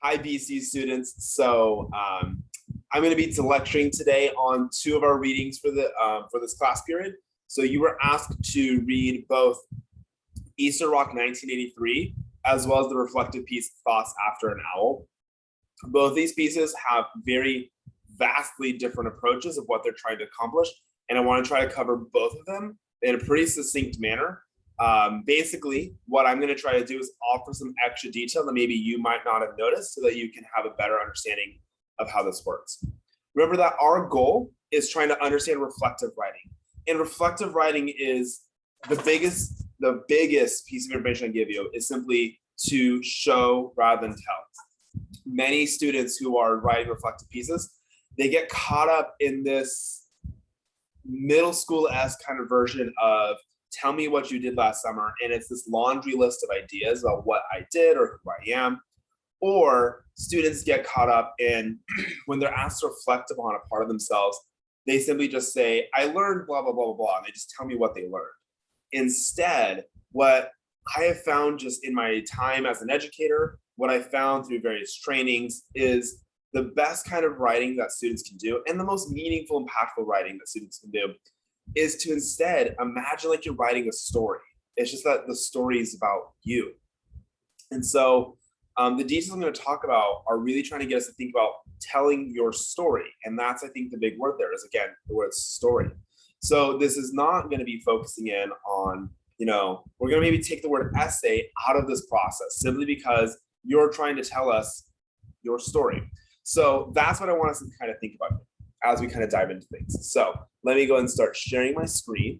Hi, BC students. I'm going to be lecturing today on two of our readings for this class period. So you were asked to read both Easter Rock 1983 as well as the reflective piece Thoughts After an Owl. Both these pieces have very vastly different approaches of what they're trying to accomplish, and I want to try to cover both of them in a pretty succinct manner. Basically, what I'm going to try to do is offer some extra detail that maybe you might not have noticed so that you can have a better understanding of how this works. Remember that our goal is trying to understand reflective writing. And reflective writing is the biggest piece of information I give you is simply to show rather than tell. Many students who are writing reflective pieces, they get caught up in this middle school-esque kind of version of tell me what you did last summer, and it's this laundry list of ideas about what I did or who I am. Or students get caught up in when they're asked to reflect upon a part of themselves, they simply just say, I learned blah, blah, blah, blah, blah, and they just tell me what they learned. Instead, what I have found just in my time as an educator, what I found through various trainings is the best kind of writing that students can do, and the most meaningful, impactful writing that students can do, is to instead imagine like you're writing a story. It's just that the story is about you. And so the details I'm going to talk about are really trying to get us to think about telling your story. And that's, I think, the big word there is, again, the word story. So this is not going to be focusing in on, we're going to maybe take the word essay out of this process simply because you're trying to tell us your story. So that's what I want us to kind of think about as we kind of dive into things. So let me go ahead and start sharing my screen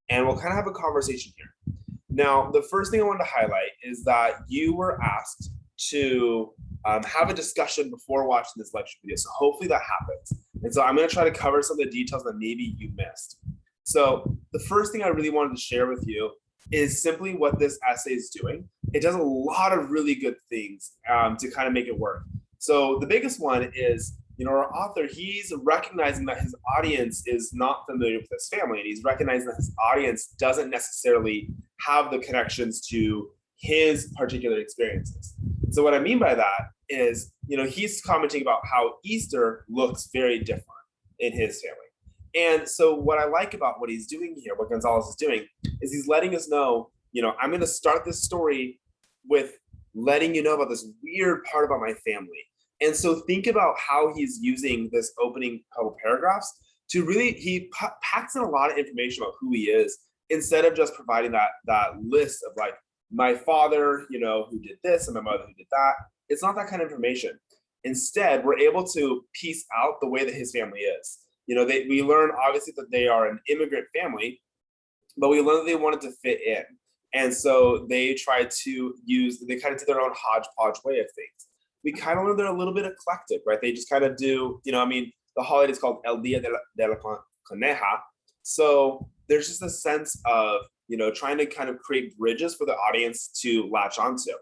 and we'll kind of have a conversation here. Now, the first thing I wanted to highlight is that you were asked to have a discussion before watching this lecture video. So hopefully that happens. And so I'm going to try to cover some of the details that maybe you missed. So the first thing I really wanted to share with you is simply what this essay is doing. It does a lot of really good things to kind of make it work. So the biggest one is, our author, he's recognizing that his audience is not familiar with his family, and he's recognizing that his audience doesn't necessarily have the connections to his particular experiences. So what I mean by that is, he's commenting about how Easter looks very different in his family. And so what I like about what he's doing here, what Gonzalez is doing, is he's letting us know, I'm going to start this story with letting you know about this weird part about my family. And so think about how he's using this opening couple paragraphs to really, he packs in a lot of information about who he is, instead of just providing that list of like, my father, who did this, and my mother who did that. It's not that kind of information. Instead, we're able to piece out the way that his family is. We learn obviously that they are an immigrant family, but we learn that they wanted to fit in. And so they kind of do their own hodgepodge way of things. We kind of learn they're a little bit eclectic, right? They just kind of do, the holiday is called El Dia de la Coneja. So there's just a sense of, trying to kind of create bridges for the audience to latch onto.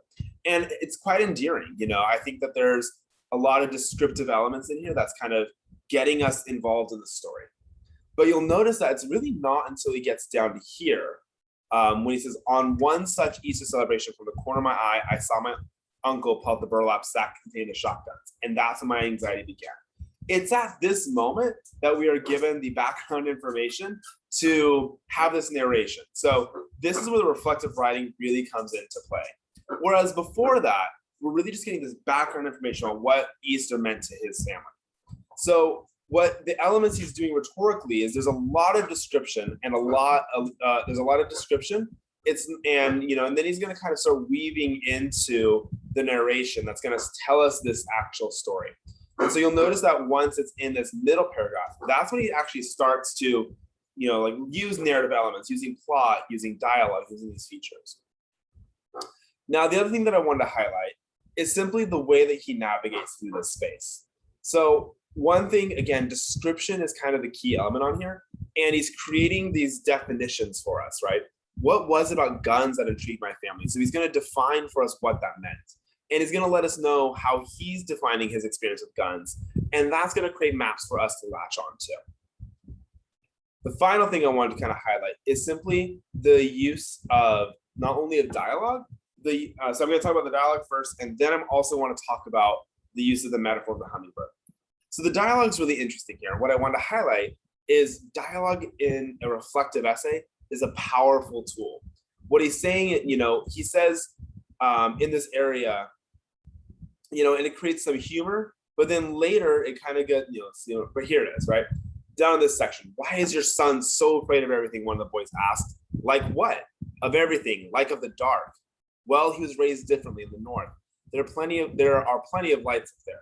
And it's quite endearing. I think that there's a lot of descriptive elements in here that's kind of getting us involved in the story. But you'll notice that it's really not until he gets down to here, when he says, on one such Easter celebration, from the corner of my eye, I saw my uncle pelt the burlap sack containing the shotguns. And that's when my anxiety began. It's at this moment that we are given the background information to have this narration. So this is where the reflective writing really comes into play. Whereas before that, we're really just getting this background information on what Easter meant to his family. So what the elements he's doing rhetorically is there's a lot of description and there's a lot of description. And then he's going to kind of start weaving into the narration that's going to tell us this actual story. And so you'll notice that once it's in this middle paragraph, that's when he actually starts to, use narrative elements, using plot, using dialogue, using these features. Now, the other thing that I wanted to highlight is simply the way that he navigates through this space. So one thing, again, description is kind of the key element on here, and he's creating these definitions for us, right? What was it about guns that intrigued my family? So he's going to define for us what that meant. And he's going to let us know how he's defining his experience with guns. And that's going to create maps for us to latch on to. The final thing I wanted to kind of highlight is simply the use of not only of dialogue, So I'm going to talk about the dialogue first, and then I also want to talk about the use of the metaphor of the hummingbird. So the dialogue is really interesting here. What I want to highlight is dialogue in a reflective essay is a powerful tool. What he's saying, he says in this area, and it creates some humor, but then later it kind of gets, but here it is, right? Down in this section. Why is your son so afraid of everything? One of the boys asked. Like what? Of everything, like of the dark. Well, he was raised differently in the north. There are plenty of lights up there.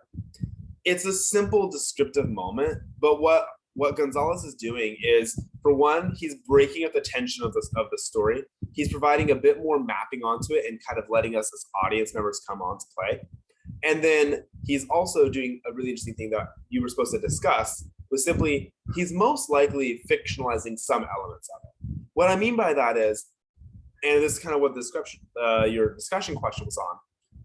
It's a simple descriptive moment, but what Gonzalez is doing is, for one, he's breaking up the tension of the story. He's providing a bit more mapping onto it and kind of letting us as audience members come on to play. And then he's also doing a really interesting thing that you were supposed to discuss, was simply he's most likely fictionalizing some elements of it. What I mean by that is, and this is kind of what your discussion question was on,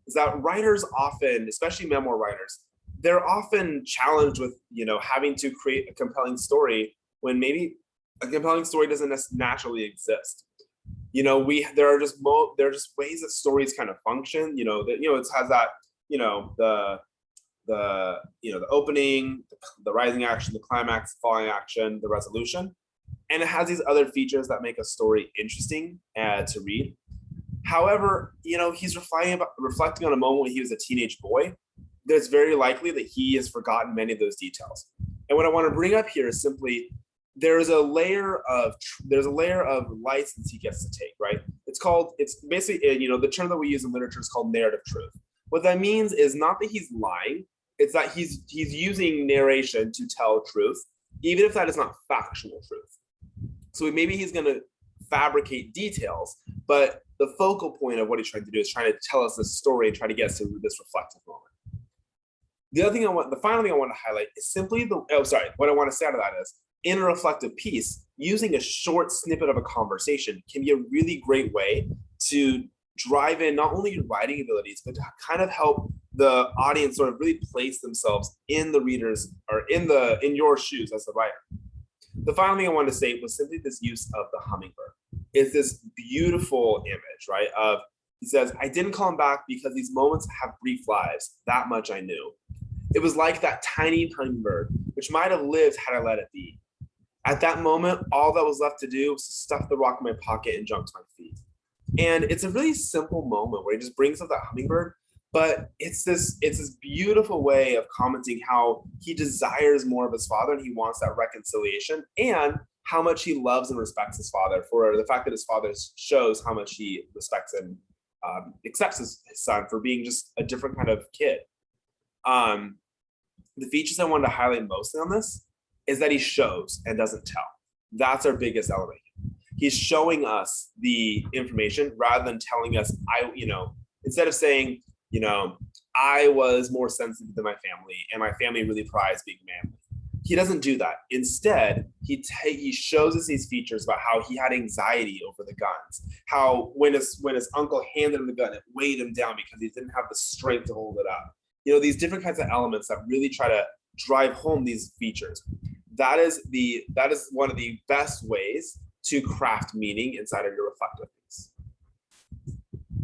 is that writers often, especially memoir writers, they're often challenged with, having to create a compelling story when maybe a compelling story doesn't naturally exist. There are just ways that stories kind of function. It has that, the opening, the rising action, the climax, falling action, the resolution, and it has these other features that make a story interesting to read. However, he's reflecting on a moment when he was a teenage boy. There's very likely that he has forgotten many of those details. And what I want to bring up here is simply there's a layer of license he gets to take, right? It's basically, the term that we use in literature is called narrative truth. What that means is not that he's lying, it's that he's using narration to tell truth, even if that is not factual truth. So maybe he's going to fabricate details, but the focal point of what he's trying to do is trying to tell us this story and try to get us to this reflective moment. The final thing I want to highlight is simply what I want to say out of that is, in a reflective piece, using a short snippet of a conversation can be a really great way to drive in not only your writing abilities, but to kind of help the audience sort of really place themselves in the readers or in your shoes as the writer. The final thing I wanted to say was simply this use of the hummingbird. It's this beautiful image, right? He says, I didn't call him back because these moments have brief lives. That much I knew. It was like that tiny hummingbird, which might have lived had I let it be. At that moment, all that was left to do was to stuff the rock in my pocket and jump to my feet. And it's a really simple moment where he just brings up that hummingbird, but it's this beautiful way of commenting how he desires more of his father and he wants that reconciliation, and how much he loves and respects his father for the fact that his father shows how much he respects and accepts his son for being just a different kind of kid. The features I wanted to highlight mostly on this is that he shows and doesn't tell. That's our biggest element. He's showing us the information rather than telling us, instead of saying, I was more sensitive than my family and my family really prized being manly. He doesn't do that. Instead, he shows us these features about how he had anxiety over the guns, how when his uncle handed him the gun, it weighed him down because he didn't have the strength to hold it up. These different kinds of elements that really try to drive home these features. That is one of the best ways to craft meaning inside of your reflective piece.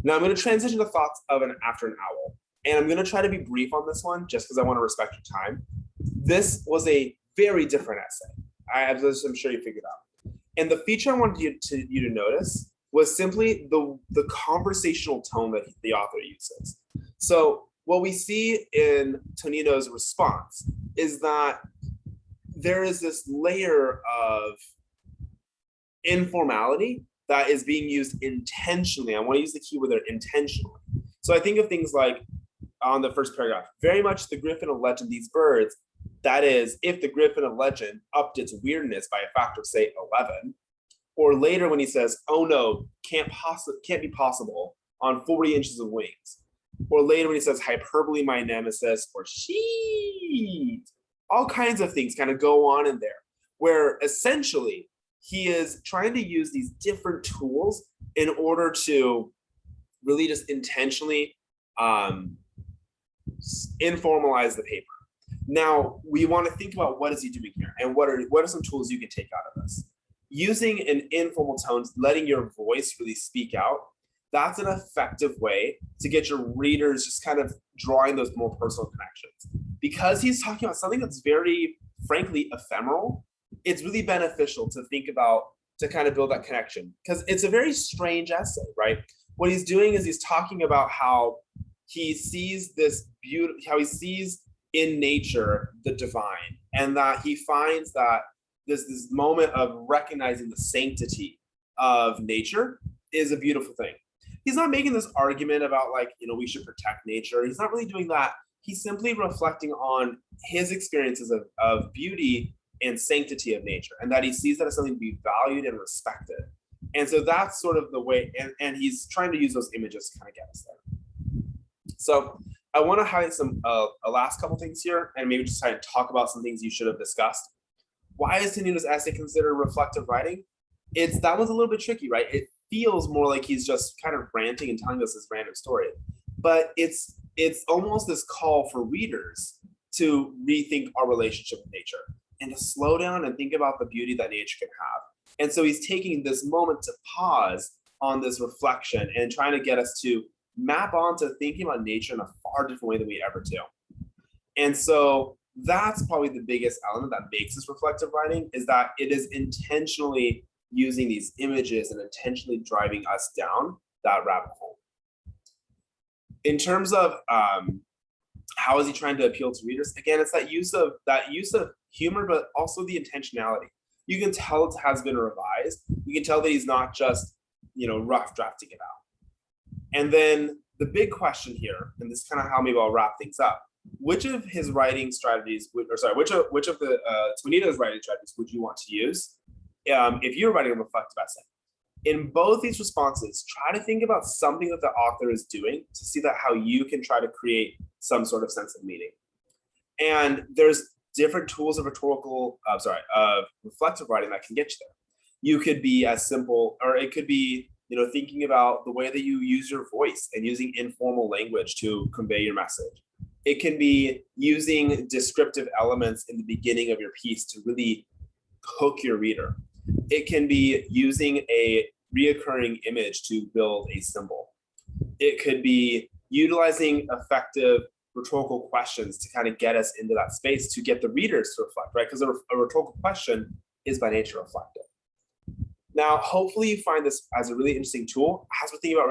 Now I'm going to transition to thoughts of After an Owl, and I'm going to try to be brief on this one just because I want to respect your time. This was a very different essay, as I'm sure you figured out. And the feature I wanted you to notice was simply the conversational tone that the author uses. So what we see in Tonino's response is that there is this layer of informality that is being used intentionally. I want to use the keyword there, intentionally. So I think of things like on the first paragraph, very much the griffin of legend, these birds. That is, if the griffin of legend upped its weirdness by a factor of, say, 11, or later when he says, oh no, can't be possible on 40 inches of wings, or later when he says hyperbole my nemesis, or sheet, all kinds of things kind of go on in there, where essentially he is trying to use these different tools in order to really just intentionally informalize the paper. Now, we want to think about what is he doing here and what are some tools you can take out of this. Using an informal tone, letting your voice really speak out, that's an effective way to get your readers just kind of drawing those more personal connections. Because he's talking about something that's very, frankly, ephemeral, it's really beneficial to think about, to kind of build that connection. Because it's a very strange essay, right? What he's doing is he's talking about how he sees this beauty, how he sees in nature the divine, and that he finds that this moment of recognizing the sanctity of nature is a beautiful thing. He's not making this argument about like, we should protect nature. He's not really doing that. He's simply reflecting on his experiences of beauty and sanctity of nature, and that he sees that as something to be valued and respected. And so that's sort of the way, and he's trying to use those images to kind of get us there. So I want to highlight some a last couple things here, and maybe just kind of talk about some things you should have discussed. Why is Tanuda's essay considered reflective writing? That one's a little bit tricky, right? It feels more like he's just kind of ranting and telling us this random story, but it's almost this call for readers to rethink our relationship with nature and to slow down and think about the beauty that nature can have. And so he's taking this moment to pause on this reflection and trying to get us to map onto thinking about nature in a far different way than we ever do. And so that's probably the biggest element that makes this reflective writing, is that it is intentionally using these images and intentionally driving us down that rabbit hole. In terms of how is he trying to appeal to readers? Again, it's that use of humor, but also the intentionality. You can tell it has been revised. You can tell that he's not just, rough drafting it out. And then the big question here, and this is kind of how maybe I'll wrap things up. Which of his writing strategies, which of the Tanuda's writing strategies would you want to use if you're writing a reflective essay? In both these responses, try to think about something that the author is doing to see that how you can try to create some sort of sense of meaning. And there's different tools of reflective writing that can get you there. You could be as simple, or it could be, thinking about the way that you use your voice and using informal language to convey your message. It can be using descriptive elements in the beginning of your piece to really hook your reader. It can be using a reoccurring image to build a symbol. It could be utilizing effective rhetorical questions to kind of get us into that space to get the readers to reflect, right? Because a rhetorical question is by nature reflective. Now, hopefully you find this as a really interesting tool as we're thinking about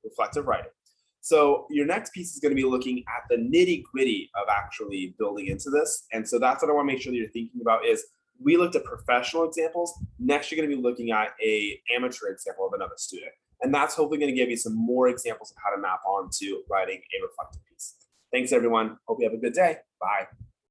reflective writing. So your next piece is going to be looking at the nitty gritty of actually building into this. And so that's what I want to make sure that you're thinking about is, we looked at professional examples. Next, you're going to be looking at an amateur example of another student. And that's hopefully going to give you some more examples of how to map onto writing a reflective piece. Thanks, everyone. Hope you have a good day. Bye.